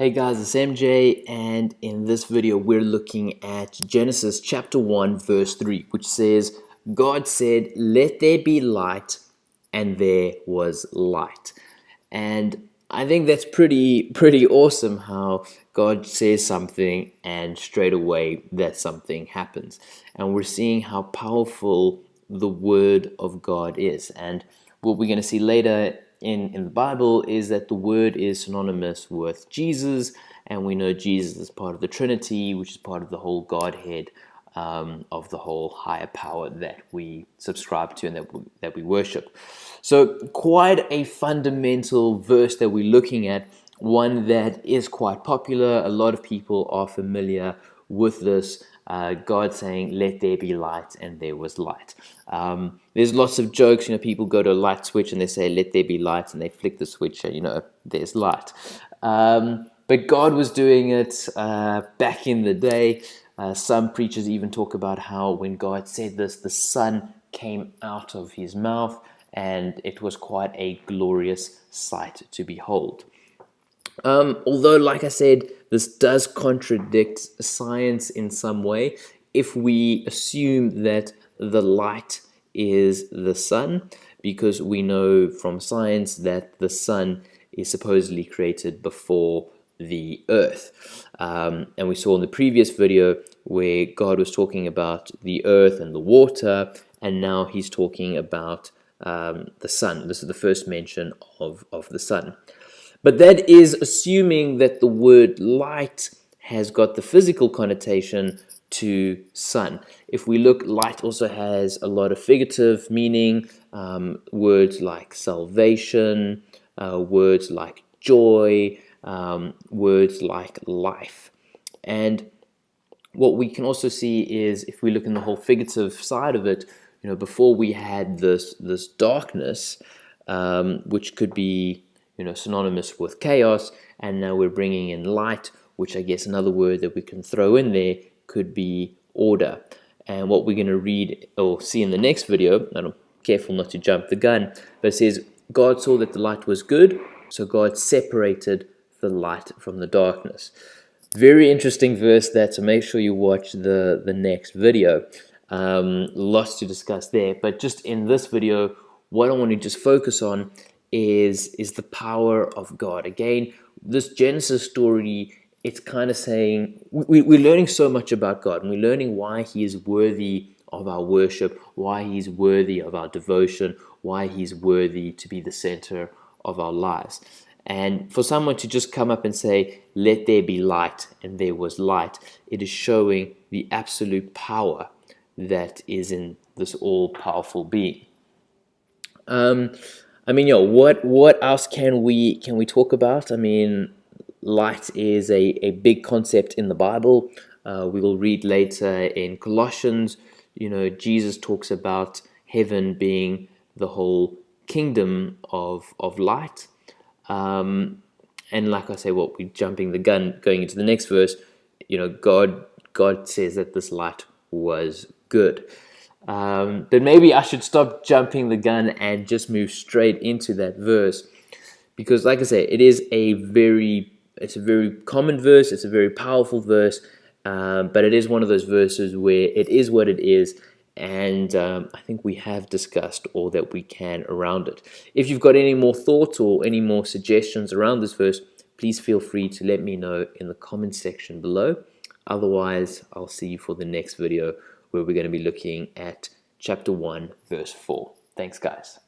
Hey guys, it's MJ, and in this video we're looking at Genesis chapter 1 verse 3, which says, God said, "Let there be light," and there was light. And I think that's pretty awesome how God says something and straight away that something happens. And we're seeing how powerful the word of God is. And what we're going to see later in the Bible is that the word is synonymous with Jesus, and we know Jesus is part of the Trinity, which is part of the whole Godhead, of the whole higher power that we subscribe to and that we worship. So quite a fundamental verse that we're looking at, one that is quite popular. A lot of people are familiar with this. God saying, "Let there be light," and there was light. There's lots of jokes. People go to a light switch and they say, "Let there be light," and they flick the switch and there's light. But God was doing it back in the day. Some preachers even talk about how when God said this, the sun came out of his mouth, and it was quite a glorious sight to behold. Although, like I said, this does contradict science in some way. If we assume that the light is the sun, because we know from science that the sun is supposedly created before the earth. And we saw in the previous video where God was talking about the earth and the water, and now he's talking about the sun. This is the first mention of the sun. But that is assuming that the word light has got the physical connotation to sun. If we look, light also has a lot of figurative meaning, words like salvation, words like joy, words like life. And what we can also see is, if we look in the whole figurative side of it, before we had this darkness, which could be synonymous with chaos, and now we're bringing in light, which I guess another word that we can throw in there could be order. And what we're going to read or see in the next video, and I'm careful not to jump the gun, but it says, God saw that the light was good, so God separated the light from the darkness. Very interesting verse that, so make sure you watch the next video. Lots to discuss there, but just in this video, what I want to just focus on is the power of God. Again, this Genesis story, it's kind of saying we're learning so much about God, and we're learning why he is worthy of our worship, why he's worthy of our devotion, why he's worthy to be the center of our lives. And for someone to just come up and say, "Let there be light," and there was light, it is showing the absolute power that is in this all-powerful being. What else can we talk about? Light is a big concept in the Bible. We will read later in Colossians, Jesus talks about heaven being the whole kingdom of light. And like I say, we're jumping the gun, going into the next verse. God says that this light was good. But maybe I should stop jumping the gun and just move straight into that verse, because like I say, it's a very common verse, it's a very powerful verse, but it is one of those verses where it is what it is, and I think we have discussed all that we can around it. If you've got any more thoughts or any more suggestions around this verse, please feel free to let me know in the comment section below. Otherwise, I'll see you for the next video, where we're going to be looking at chapter 1, verse 4. Thanks, guys.